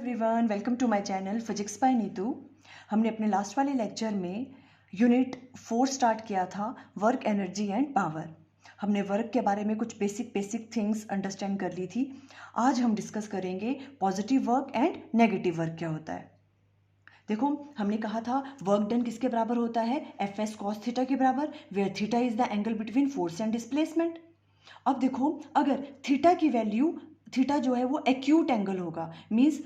Everyone, welcome to my channel physics by Neetu. हमने अपने last वाले लेक्चर में यूनिट 4 स्टार्ट किया था, वर्क, एनर्जी एंड पावर। हमने वर्क के बारे में कुछ बेसिक थिंग्स अंडरस्टैंड कर ली थी। आज हम डिस्कस करेंगे positive work and negative work क्या होता है। देखो, हमने कहा था वर्क डन किसके बराबर होता है, एफ एस कॉस थीटा के बराबर, where theta is the angle between force and displacement. अब देखो, अगर थीटा की वैल्यू, थीटा जो है वो एक्यूट एंगल होगा, मीन्स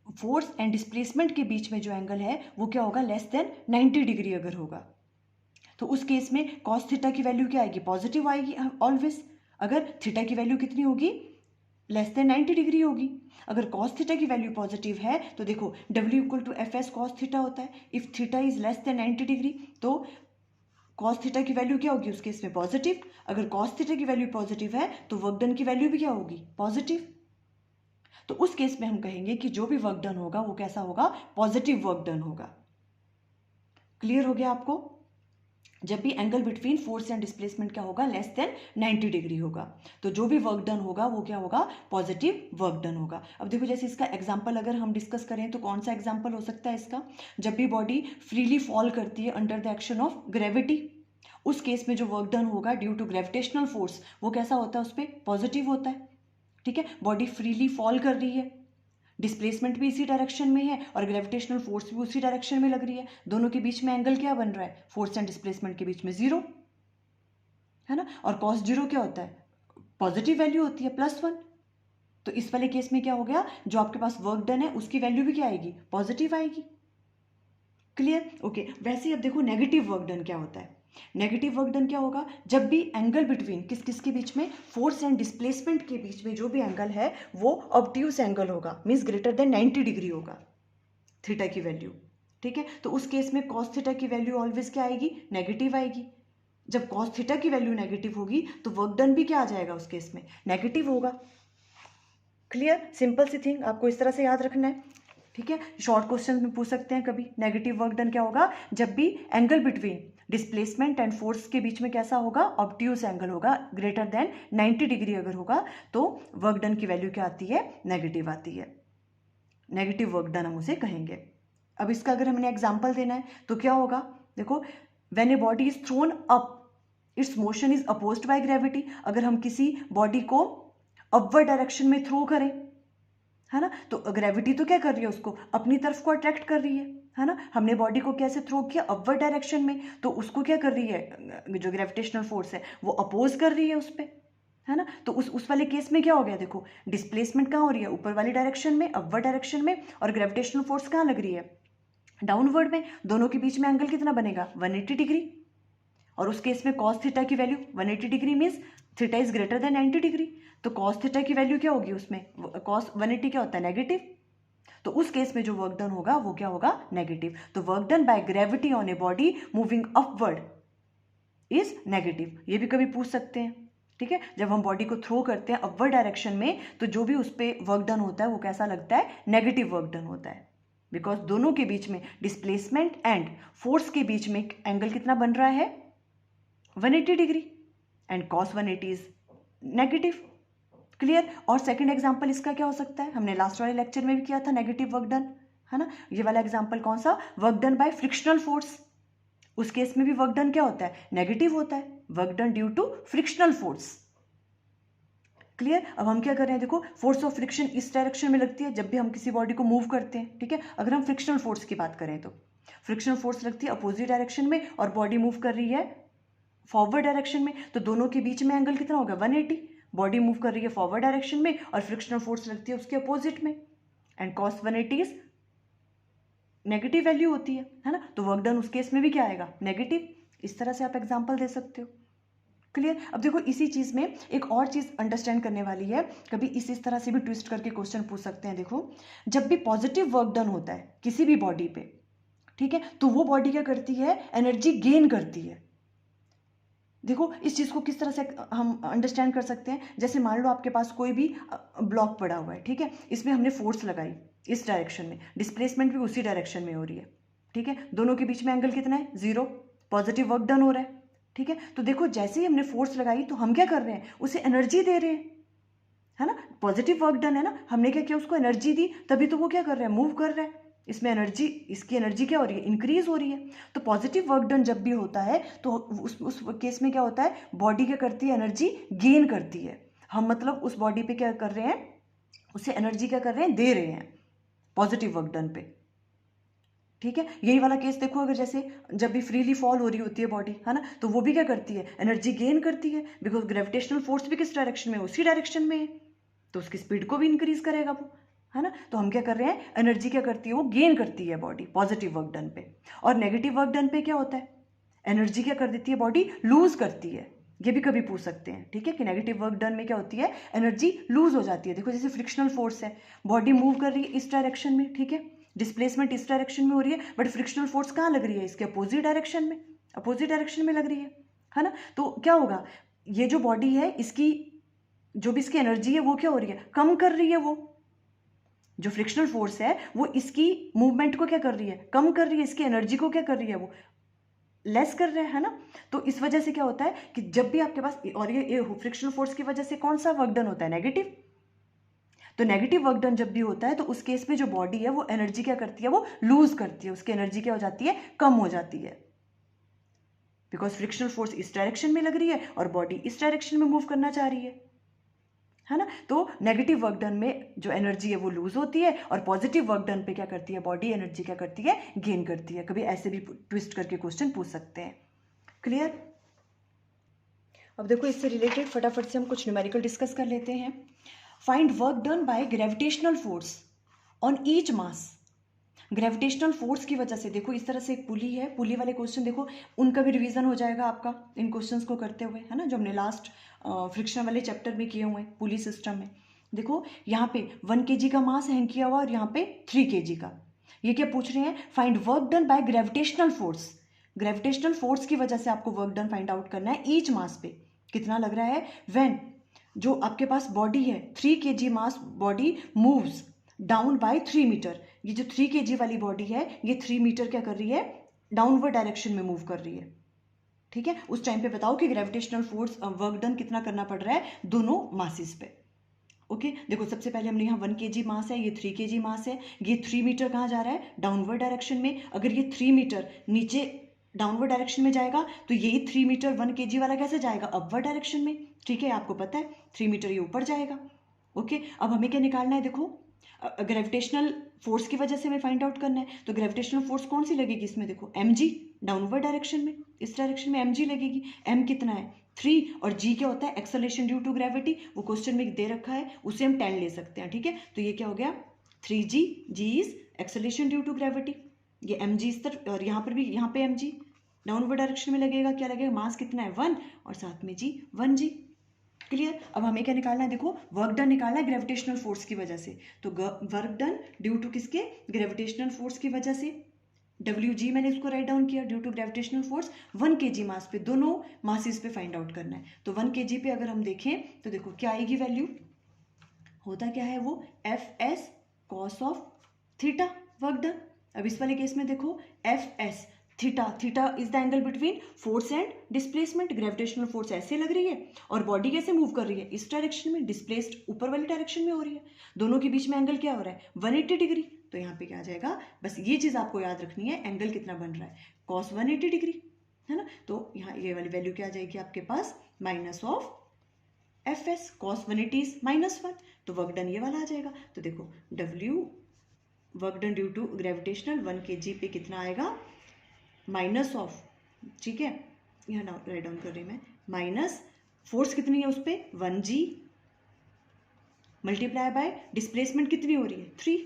फोर्स एंड डिस्प्लेसमेंट के बीच में जो एंगल है वो क्या होगा, लेस देन 90 डिग्री अगर होगा, तो उस केस में कॉस थीटा की वैल्यू क्या आएगी, पॉजिटिव आएगी ऑलवेज। अगर थीटा की वैल्यू कितनी होगी, लेस देन 90 डिग्री होगी। अगर कॉस थीटा की वैल्यू पॉजिटिव है तो देखो W equal to F S cos theta होता है। If theta is less than 90 degree तो कॉस थीटा की वैल्यू क्या होगी उस केस में, पॉजिटिव। अगर कॉस थीटा की वैल्यू पॉजिटिव है तो वर्क डन की वैल्यू भी क्या होगी, पॉजिटिव। तो उस केस में हम कहेंगे कि जो भी वर्क डन होगा वो कैसा होगा, पॉजिटिव वर्क डन होगा। क्लियर हो गया आपको। जब भी angle between force and displacement क्या होगा, लेस देन 90 डिग्री होगा, तो जो भी वर्क डन होगा वो क्या होगा, पॉजिटिव वर्क डन होगा। अब देखो, जैसे इसका एग्जांपल अगर हम डिस्कस करें तो कौन सा एग्जांपल हो सकता है इसका, जब भी बॉडी फ्रीली फॉल करती है under the action of gravity, उस केस में जो वर्क डन होगा ड्यू टू ग्रेविटेशनल फोर्स वो कैसा होता है, उस पर पॉजिटिव होता है। ठीक है, बॉडी फ्रीली फॉल कर रही है, डिस्प्लेसमेंट भी इसी डायरेक्शन में है और ग्रेविटेशनल फोर्स भी उसी डायरेक्शन में लग रही है, दोनों के बीच में एंगल क्या बन रहा है, फोर्स एंड डिस्प्लेसमेंट के बीच में जीरो है ना। और कॉस जीरो क्या होता है, पॉजिटिव वैल्यू होती है, +1। तो इस वाले केस में क्या हो गया, जो आपके पास वर्क डन है उसकी वैल्यू भी क्या आएगी, पॉजिटिव आएगी। Clear, okay. वैसे ही अब देखो नेगेटिव वर्क डन क्या होता है। नेगेटिव वर्क डन क्या होगा, जब भी एंगल बिटवीन किस किस के बीच में, फोर्स एंड डिस्प्लेसमेंट के बीच में जो भी एंगल है वो ऑब्ट्यूज एंगल होगा, मीन्स ग्रेटर देन 90 डिग्री होगा थीटा की वैल्यू। ठीक है, तो उस केस में कॉस थीटा की वैल्यू ऑलवेज क्या आएगी, नेगेटिव आएगी। जब कॉस थीटा की वैल्यू नेगेटिव होगी तो वर्क डन भी क्या आ जाएगा उस केस में, नेगेटिव होगा। क्लियर, सिंपल सी थिंग, आपको इस तरह से याद रखना है। ठीक है, शॉर्ट क्वेश्चन में पूछ सकते हैं कभी, नेगेटिव वर्क डन क्या होगा, जब भी angle between displacement and force के बीच में कैसा होगा, ऑब्ट्यूज एंगल होगा, ग्रेटर देन 90 डिग्री अगर होगा तो वर्क डन की वैल्यू क्या आती है, नेगेटिव आती है। नेगेटिव वर्क डन हम उसे कहेंगे। अब इसका अगर हमने एग्जाम्पल देना है तो क्या होगा, देखो, when a body is throne up it's motion is opposed by gravity. अगर हम किसी बॉडी को अपवर्ड डायरेक्शन में थ्रो करें, है ना, तो ग्रेविटी तो क्या कर रही है, उसको अपनी तरफ को अट्रैक्ट कर रही है ना। हमने बॉडी को कैसे थ्रो किया, अपवर्ड डायरेक्शन में, तो उसको क्या कर रही है, जो ग्रेविटेशनल फोर्स है वो अपोज कर रही है उस पर, है ना। तो उस वाले केस में क्या हो गया, देखो डिस्प्लेसमेंट कहाँ हो रही है, ऊपर वाली डायरेक्शन में, अपवर्ड डायरेक्शन में, और ग्रेविटेशनल फोर्स कहाँ लग रही है, डाउनवर्ड में। दोनों के बीच में एंगल कितना बनेगा, 180 डिग्री। और उस केस में कॉस थीटा की value 180 degree means theta is greater than 90 degree, तो कॉस थीटा की वैल्यू क्या होगी उसमें, कॉस 180 क्या होता है, नेगेटिव। तो उस केस में जो वर्क डन होगा वो क्या होगा, नेगेटिव। तो work done by gravity on a body moving upward is negative, ये भी कभी पूछ सकते हैं। ठीक है, जब हम बॉडी को थ्रो करते हैं अपवर्ड डायरेक्शन में तो जो भी उस पर वर्क डन होता है वो कैसा लगता है, नेगेटिव वर्क डन होता है, बिकॉज दोनों के बीच में डिस्प्लेसमेंट एंड फोर्स के बीच में एंगल कितना बन रहा है, 180 degree, and cos 180 is negative. Clear. और सेकंड एग्जांपल इसका क्या हो सकता है, हमने लास्ट वाले लेक्चर में भी किया था नेगेटिव वर्क डन, है ना। ये वाला एग्जांपल कौन सा, work done bye frictional force. उस केस में भी वर्क डन क्या होता है, नेगेटिव होता है, work done due to frictional force. Clear. अब हम क्या कर रहे हैं, देखो फोर्स ऑफ फ्रिक्शन इस डायरेक्शन में लगती है जब भी हम किसी बॉडी को मूव करते हैं। ठीक है, अगर हम फ्रिक्शनल फोर्स की बात करें तो फ्रिक्शनल फोर्स लगती है अपोजिट डायरेक्शन में और बॉडी मूव कर रही है फॉरवर्ड डायरेक्शन में, तो दोनों के बीच में एंगल कितना होगा, 180। बॉडी मूव कर रही है फॉरवर्ड डायरेक्शन में और फ्रिक्शनल फोर्स लगती है उसके अपोजिट में, and cos 180 is negative value होती है ना। तो वर्क डन उस केस में भी क्या आएगा, नेगेटिव। इस तरह से आप एग्जांपल दे सकते हो। क्लियर। अब देखो इसी चीज में एक और चीज अंडरस्टैंड करने वाली है, कभी इस तरह से भी ट्विस्ट करके क्वेश्चन पूछ सकते हैं। देखो, जब भी पॉजिटिव वर्क डन होता है किसी भी बॉडी पे, ठीक है, तो वो बॉडी क्या करती है, एनर्जी गेन करती है। देखो इस चीज़ को किस तरह से हम अंडरस्टैंड कर सकते हैं, जैसे मान लो आपके पास कोई भी ब्लॉक पड़ा हुआ है, ठीक है, इसमें हमने फोर्स लगाई इस डायरेक्शन में, डिस्प्लेसमेंट भी उसी डायरेक्शन में हो रही है। ठीक है, दोनों के बीच में एंगल कितना है, 0, पॉजिटिव वर्क डन हो रहा है। ठीक है, तो देखो जैसे ही हमने फोर्स लगाई तो हम क्या कर रहे हैं, उसे एनर्जी दे रहे हैं, है ना, पॉजिटिव वर्क डन है ना, हमने क्या किया, उसको एनर्जी दी, तभी तो वो क्या कर रहा है, मूव कर रहा है। इसमें एनर्जी, इसकी एनर्जी क्या हो रही है, इंक्रीज हो रही है। तो पॉजिटिव वर्क डन जब भी होता है तो उस केस में क्या होता है, बॉडी क्या करती है, एनर्जी गेन करती है। हम मतलब उस बॉडी पे क्या कर रहे हैं, उसे एनर्जी क्या कर रहे हैं, दे रहे हैं पॉजिटिव वर्क डन पे। ठीक है, यही वाला केस देखो, अगर जैसे जब भी फ्रीली फॉल हो रही होती है बॉडी, है ना, तो वो भी क्या करती है, एनर्जी गेन करती है, बिकॉज ग्रेविटेशनल फोर्स भी किस डायरेक्शन में है, उसी डायरेक्शन में है, तो उसकी स्पीड को भी इंक्रीज करेगा वो, है ना। तो हम क्या कर रहे हैं, एनर्जी क्या करती है, वो गेन करती है बॉडी पॉजिटिव वर्क डन पे। और नेगेटिव वर्क डन पे क्या होता है, एनर्जी क्या कर देती है बॉडी, लूज करती है। ये भी कभी पूछ सकते हैं, ठीक है, कि नेगेटिव वर्क डन में क्या होती है, एनर्जी लूज हो जाती है। देखो जैसे फ्रिक्शनल फोर्स है, बॉडी मूव कर रही है इस डायरेक्शन में, ठीक है, डिस्प्लेसमेंट इस डायरेक्शन में हो रही है, बट फ्रिक्शनल फोर्स कहाँ लग रही है, इसके अपोजिट डायरेक्शन में, अपोजिट डायरेक्शन में लग रही है ना। तो क्या होगा, ये जो बॉडी है इसकी जो भी इसकी एनर्जी है वो क्या हो रही है, कम कर रही है। वो जो फ्रिक्शनल फोर्स है वो इसकी मूवमेंट को क्या कर रही है, कम कर रही है, इसकी एनर्जी को क्या कर रही है, वो लेस कर रहे हैं ना। तो इस वजह से क्या होता है कि जब भी आपके पास, और ये फ्रिक्शनल फोर्स की वजह से कौन सा वर्क डन होता है, नेगेटिव। तो नेगेटिव वर्क डन जब भी होता है तो उस केस में जो बॉडी है वो एनर्जी क्या करती है, वो लूज करती है, उसकी एनर्जी क्या हो जाती है, कम हो जाती है, बिकॉज फ्रिक्शनल फोर्स इस डायरेक्शन में लग रही है और बॉडी इस डायरेक्शन में मूव करना चाह रही है ना। तो नेगेटिव वर्क डन में जो एनर्जी है वो लूज होती है, और पॉजिटिव वर्क डन पे क्या करती है बॉडी, एनर्जी क्या करती है, गेन करती है। कभी ऐसे भी ट्विस्ट करके क्वेश्चन पूछ सकते हैं। क्लियर। अब देखो इससे रिलेटेड फटाफट से हम कुछ न्यूमेरिकल डिस्कस कर लेते हैं। Find work done by gravitational force on each mass. Gravitational force की वजह से, देखो इस तरह से एक पुली है, पुली वाले क्वेश्चन देखो उनका भी रिवीजन हो जाएगा आपका इन क्वेश्चंस को करते हुए, है ना, जो हमने लास्ट फ्रिक्शन वाले चैप्टर में किए हुए हैं पुली सिस्टम में। देखो यहाँ पे 1 kg का मास हैंग किया हुआ और यहाँ पे 3 kg का। ये क्या पूछ रहे हैं, find work done by gravitational force. Gravitational force की वजह से आपको वर्क डन फाइंड आउट करना है ईच मास पे कितना लग रहा है। व्हेन जो आपके पास बॉडी है 3 kg mass body moves down by 3 metre. ये जो 3 kg वाली बॉडी है ये 3 मीटर क्या कर रही है, डाउनवर्ड डायरेक्शन में मूव कर रही है। ठीक है, उस टाइम पे बताओ कि ग्रेविटेशनल फोर्स वर्क डन कितना करना पड़ रहा है दोनों मासेस पे। ओके देखो सबसे पहले हमने यहाँ 1 kg मास है, ये 3 kg मास है, ये 3 मीटर कहाँ जा रहा है, डाउनवर्ड डायरेक्शन में। अगर ये 3 मीटर नीचे डाउनवर्ड डायरेक्शन में जाएगा तो यही 3 मीटर 1 kg वाला कैसे जाएगा, अपवर्ड डायरेक्शन में। ठीक है, आपको पता है 3 मीटर ये ऊपर जाएगा। ओके, अब हमें क्या निकालना है, देखो ग्रेविटेशनल फोर्स की वजह से हमें फाइंड आउट करना है। तो ग्रेविटेशनल फोर्स कौन सी लगेगी इसमें, देखो mg, डाउनवर्ड डायरेक्शन में, इस डायरेक्शन में mg लगेगी। m कितना है 3, और g क्या होता है, एक्सेलरेशन ड्यू टू ग्रेविटी, वो क्वेश्चन में दे रखा है, उसे हम 10 ले सकते हैं। ठीक है, तो ये क्या हो गया 3g, g is acceleration due to gravity, ये mg इस तरफ, और यहाँ पर भी यहाँ पे mg डाउनवर्ड डायरेक्शन में लगेगा, क्या लगेगा, मास कितना है 1 और साथ में g 1g। क्लियर। अब हमें क्या निकालना है, देखो वर्क डन निकालना है ग्रेविटेशनल फोर्स की वजह से। तो वर्क डन ड्यू टू किसके, ग्रेविटेशनल फोर्स की वजह से। WG मैंने इसको राइट डाउन किया, due to gravitational force 1 kg mass पे, दोनों मासेस पे फाइंड आउट करना है। तो 1 kg पे अगर हम देखें तो देखो क्या आएगी वैल्यू, होता क्या है वो FS cos of theta work done. अब इस वाले केस में देखो FS theta, theta is the angle between force and displacement. Gravitational force ऐसे लग रही है और बॉडी कैसे मूव कर रही है, इस डायरेक्शन में, डिस्प्लेस्ड ऊपर वाली डायरेक्शन में हो रही है। दोनों के बीच में एंगल क्या हो रहा है 180 डिग्री। तो यहाँ पे क्या आ जाएगा, बस ये चीज आपको याद रखनी है, एंगल कितना बन रहा है cos 180 डिग्री, है ना। तो यहाँ ये वाली वैल्यू क्या आ जाएगी आपके पास, minus of FS cos 180 is -1, तो वर्क डन ये वाला आ जाएगा। तो देखो W work done due to gravitational 1 kg पे कितना आएगा, माइनस ऑफ, ठीक है यहाँ राइट डाउन कर रही मैं, माइनस फोर्स कितनी है उस पर 1g मल्टीप्लाई बाय डिस्प्लेसमेंट कितनी हो रही है 3,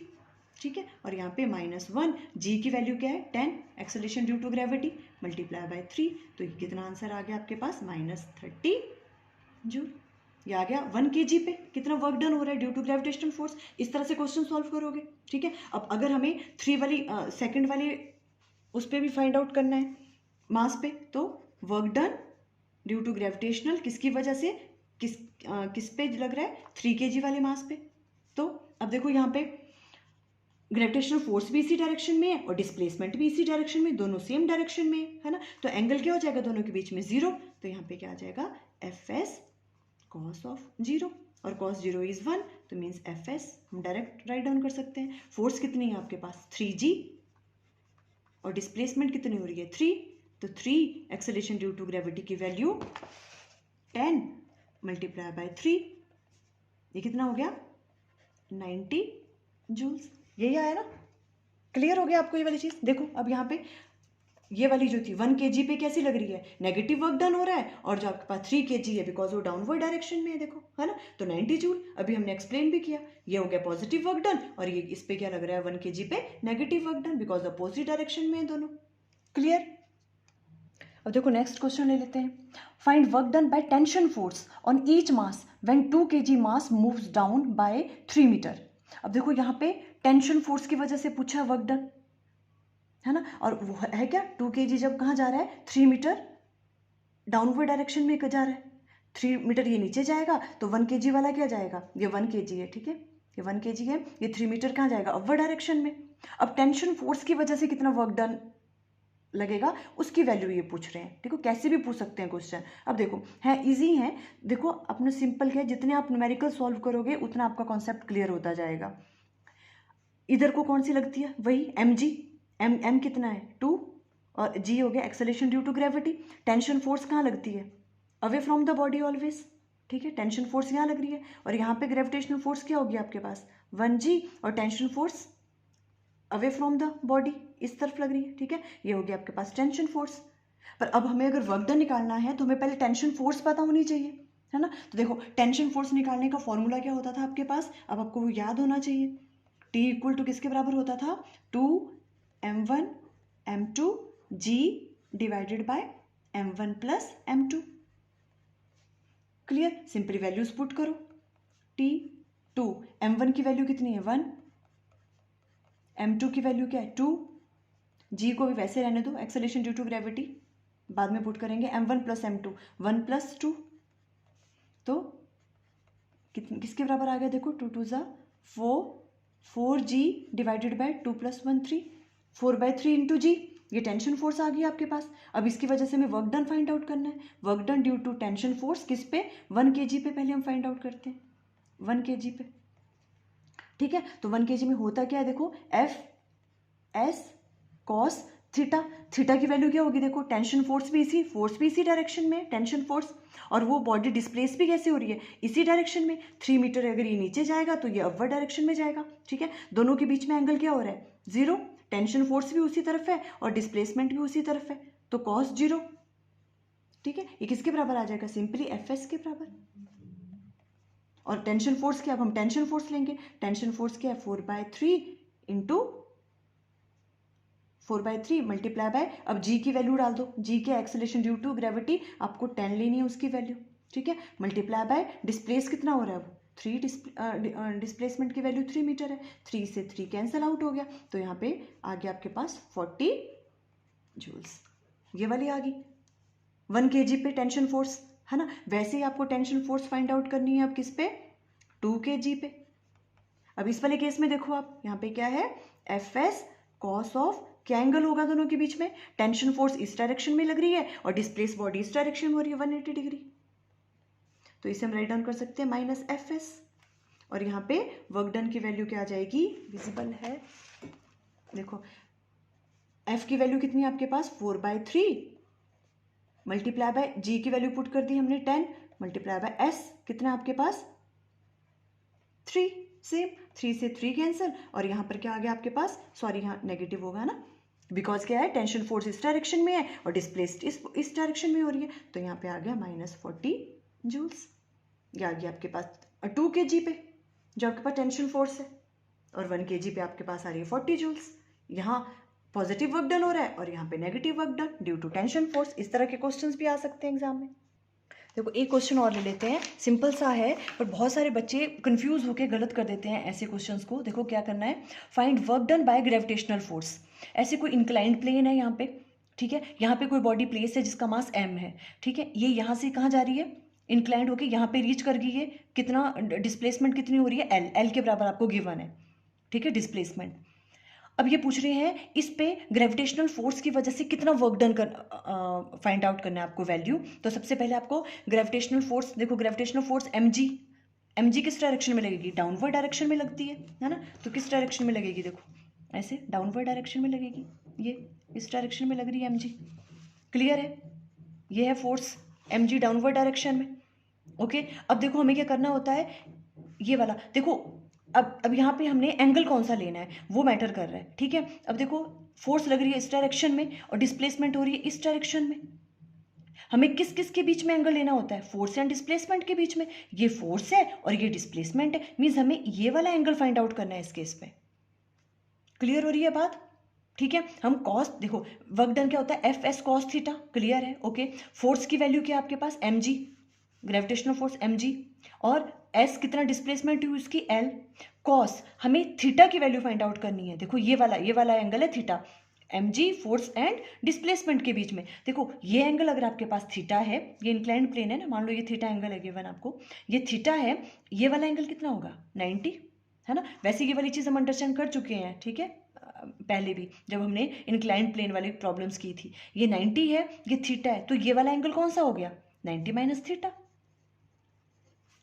ठीक है, और यहाँ पे -1, g की वैल्यू क्या है 10, acceleration due to gravity multiply by 3, तो ये कितना आंसर आ गया आपके पास -30 जूल। ये आ गया 1 kg पे कितना वर्क डन हो रहा है ड्यू टू ग्रेविटेशनल फोर्स। इस तरह से क्वेश्चन सॉल्व करोगे। ठीक है, अब अगर हमें 3 वाली सेकंड वाली उस पर भी फाइंड आउट करना है मास पे, तो work done due to gravitational किसकी वजह से, किस पे लग रहा है 3 kg वाले मास पे। तो अब देखो यहाँ पे ग्रेविटेशनल फोर्स भी इसी डायरेक्शन में है और डिस्प्लेसमेंट भी इसी डायरेक्शन में, दोनों सेम डायरेक्शन में है ना। तो एंगल क्या हो जाएगा दोनों के बीच में 0, तो यहाँ पे क्या आ जाएगा FS cos ऑफ 0। और cos 0 इज 1, तो मीन्स Fs हम डायरेक्ट राइट डाउन कर सकते हैं। फोर्स कितनी है आपके पास 3g और डिस्प्लेसमेंट कितनी हो रही है 3, तो 3 एक्सेलरेशन ड्यू टू ग्रेविटी की वैल्यू 10 मल्टीप्लाई बाय 3, ये कितना हो गया 90 जूल्स। यही आया ना, क्लियर हो गया आपको ये वाली चीज। देखो अब यहाँ पे ये वाली जो थी 1 kg पे कैसी लग रही है, नेगेटिव वर्क डन हो रहा है, और जो आपके पास 3 kg है बिकॉज वो डाउनवर्ड डायरेक्शन में है, देखो है ना, तो 90 जूल। अभी हमने एक्सप्लेन भी किया, ये हो गया पॉजिटिव वर्क डन, और ये इस पे क्या लग रहा है 1 kg पे negative work done because opposite direction में है दोनों। क्लियर। अब देखो नेक्स्ट क्वेश्चन ले लेते हैं। Find work done by tension force on each mass when 2 kg mass moves down by 3 metre. अब देखो यहाँ पे टेंशन फोर्स की वजह से पूछा है वर्क डन, है ना, और वो है क्या 2 kg जब कहाँ जा रहा है 3 मीटर डाउनवर्ड डायरेक्शन में जा रहा है, 3 मीटर ये नीचे जाएगा, तो 1 kg वाला क्या जाएगा, ये 1 kg है, ठीक है, ये 1 kg है, ये 3 मीटर कहाँ जाएगा अपवर्ड डायरेक्शन में। अब टेंशन फोर्स की वजह से कितना वर्क डन लगेगा उसकी वैल्यू ये पूछ रहे हैं। देखो कैसे भी पूछ सकते हैं क्वेश्चन। अब देखो है इजी है, देखो अपने सिंपल क्या है, जितने आप न्यूमेरिकल सॉल्व करोगे उतना आपका कॉन्सेप्ट क्लियर होता जाएगा। इधर को कौन सी लगती है, वही mg, m कितना है 2, और g हो गया acceleration due to gravity. Tension force कहाँ लगती है, away from the body always, ठीक है, टेंशन फोर्स यहाँ लग रही है, और यहाँ पे ग्रेविटेशनल फोर्स क्या होगी आपके पास 1g, और tension force away from the body इस तरफ लग रही है, ठीक है, ये हो गया आपके पास टेंशन फोर्स। पर अब हमें अगर वर्क डन निकालना है तो हमें पहले टेंशन फोर्स पता होनी चाहिए, है ना। तो देखो टेंशन फोर्स निकालने का फॉर्मूला क्या होता था आपके पास, अब आपको वो याद होना चाहिए। T इक्वल टू किसके बराबर होता था 2m1 m2 g divided by m1 plus m2। Clear, simply values put करो। T2 m1 की वैल्यू कितनी है 1, m2 की वैल्यू क्या है 2, g को भी वैसे रहने दो एक्सेलरेशन ड्यू टू ग्रेविटी, बाद में पुट करेंगे m1 प्लस m2 1 प्लस 2, तो किसके बराबर आ गया देखो 2 2 ज़ा 4g divided by 2 plus 1 3, 4/3 into g, ये टेंशन फोर्स आ गई आपके पास। अब इसकी वजह से हमें वर्क डन फाइंड आउट करना है। Work done due to tension force किस पे 1 kg पे पहले हम फाइंड आउट करते हैं 1 kg पे, ठीक है। तो 1 kg में होता क्या है देखो F S cos theta, theta की वैल्यू क्या होगी देखो, टेंशन फोर्स भी इसी डायरेक्शन में टेंशन फोर्स, और वो बॉडी डिस्प्लेस भी कैसे हो रही है इसी डायरेक्शन में। 3 मीटर अगर ये नीचे जाएगा तो ये अपवर्ड डायरेक्शन में जाएगा, ठीक है। दोनों के बीच में एंगल क्या हो रहा है 0, टेंशन फोर्स भी उसी तरफ है और डिस्प्लेसमेंट भी उसी तरफ है, तो cos 0, ठीक है, ये किसके बराबर आ जाएगा सिंपली Fs के बराबर। और टेंशन फोर्स क्या, अब हम टेंशन फोर्स लेंगे, टेंशन फोर्स क्या है 4/3 इंटू 4/3 मल्टीप्लाई बाय, अब g की वैल्यू डाल दो, g के एक्सेलरेशन ड्यू टू ग्रेविटी आपको 10 लेनी है उसकी वैल्यू, ठीक है, मल्टीप्लाई बाय डिस्प्लेस कितना हो रहा है अब 3, डिस्प्लेसमेंट की वैल्यू 3 मीटर है, 3 से 3 कैंसिल आउट हो गया, तो यहाँ पे आ गया आपके पास 40 जूल्स, ये वाली आ गई 1 kg पे टेंशन फोर्स, है ना। वैसे ही आपको टेंशन फोर्स फाइंड आउट करनी है अब किस पे 2 kg पे। अब इस वाले केस में देखो आप यहाँ पे क्या है Fs cos ऑफ, क्या एंगल होगा दोनों के बीच में, टेंशन फोर्स इस डायरेक्शन में लग रही है और डिस्प्लेस बॉडी इस डायरेक्शन में हो रही है 180 डिग्री, तो इसे हम राइट डाउन कर सकते हैं माइनस Fs, और यहाँ पे वर्क डन की वैल्यू क्या आ जाएगी, विजिबल है देखो, F की वैल्यू कितनी है आपके पास 4/3 मल्टीप्लाई बाय G की वैल्यू पुट कर दी हमने 10 मल्टीप्लाई बाय S कितना आपके पास 3, सेम 3 से 3 कैंसिल, और यहाँ पर क्या आ गया आपके पास, सॉरी यहाँ नेगेटिव होगा ना, बिकॉज क्या है टेंशन फोर्स इस डायरेक्शन में है और डिस्प्लेस्ड इस डायरेक्शन में हो रही है, तो यहाँ पे आ गया -40 जूल्स। ये आ गया आपके पास 2 kg पे जो आपके पास टेंशन फोर्स है, और 1 kg पे आपके पास आ रही है 40 जूल्स। यहाँ पॉजिटिव वर्क डन हो रहा है और यहाँ पे negative work done due to tension force. इस तरह के क्वेश्चंस भी आ सकते हैं एग्जाम में। देखो एक क्वेश्चन और ले लेते हैं, सिंपल सा है पर बहुत सारे बच्चे कंफ्यूज होकर गलत कर देते हैं ऐसे क्वेश्चंस को। देखो क्या करना है, find work done by gravitational force. ऐसे कोई इंक्लाइंड प्लेन है यहाँ पे, ठीक है, यहाँ पे कोई बॉडी प्लेस है जिसका मास m है, ठीक है, ये यहाँ से कहाँ जा रही है, इंक्लाइंड होकर यहाँ पे रीच कर गई है, कितना डिस्प्लेसमेंट कितनी हो रही है l के बराबर आपको गिवन है, ठीक है, डिस्प्लेसमेंट। अब ये पूछ रहे हैं इस पे ग्रेविटेशनल फोर्स की वजह से कितना वर्क डन कर फाइंड आउट करना है आपको वैल्यू। तो सबसे पहले आपको ग्रेविटेशनल फोर्स देखो, ग्रेविटेशनल फोर्स mg mg किस डायरेक्शन में लगेगी, डाउनवर्ड डायरेक्शन में लगती है ना। तो किस डायरेक्शन में लगेगी, देखो ऐसे डाउनवर्ड डायरेक्शन में लगेगी, ये इस डायरेक्शन में लग रही है mg। क्लियर है, ये है फोर्स mg डाउनवर्ड डायरेक्शन में। ओके, अब देखो हमें क्या करना होता है, ये वाला देखो, अब यहाँ पे हमने एंगल कौन सा लेना है वो मैटर कर रहा है, ठीक है। अब देखो फोर्स लग रही है इस डायरेक्शन में और डिस्प्लेसमेंट हो रही है इस डायरेक्शन में। हमें किस किस के बीच में एंगल लेना होता है, फोर्स एंड डिस्प्लेसमेंट के बीच में। ये फोर्स है और ये डिस्प्लेसमेंट है, मीन्स हमें ये वाला एंगल फाइंड आउट करना है इस केस पे। क्लियर हो रही है बात, ठीक है। हम कॉस, देखो वर्क डन क्या होता है, F S cos theta, clear है, ओके। फोर्स की वैल्यू क्या है आपके पास, m g, gravitational force m g, और एस कितना डिस्प्लेसमेंट हुई उसकी एल। कॉस, हमें थीटा की वैल्यू फाइंड आउट करनी है। देखो ये वाला एंगल है theta, m g force and displacement के बीच में। देखो ये एंगल अगर आपके पास थीटा है, ये इंक्लाइंड प्लेन है ना, मान लो ये थीटा एंगल है गिवन आपको, ये थीटा है, ये वाला एंगल कितना होगा 90, है ना। वैसे ये वाली चीज़ हम अंडरस्टैंड कर चुके हैं, ठीक है, पहले भी जब हमने इंक्लाइंड प्लेन वाली प्रॉब्लम्स की थी। ये 90 है, ये थीटा है, तो ये वाला एंगल कौन सा हो गया, 90 माइनस थीटा।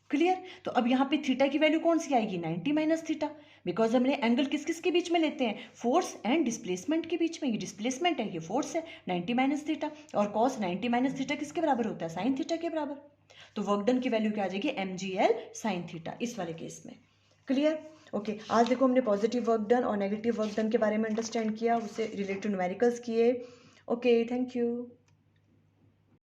क्लियर, तो अब यहाँ पे थीटा की वैल्यू कौन सी आएगी, 90 माइनस थीटा, बिकॉज हमने एंगल किस किस के बीच में लेते हैं, फोर्स एंड डिस्प्लेसमेंट के बीच में। ये डिस्प्लेसमेंट है, ये फोर्स है, 90 माइनस थीटा, और कॉस 90 माइनस थीटा किसके बराबर होता है, साइन थीटा के बराबर। तो वर्क डन की वैल्यू क्या आ जाएगी, M G L sine theta, इस वाले केस में। Clear, okay. आज देखो हमने पॉजिटिव वर्क डन और नेगेटिव वर्क डन के बारे में अंडरस्टैंड किया, उससे रिलेटेड न्यूमेरिकल्स किए। Okay, thank you.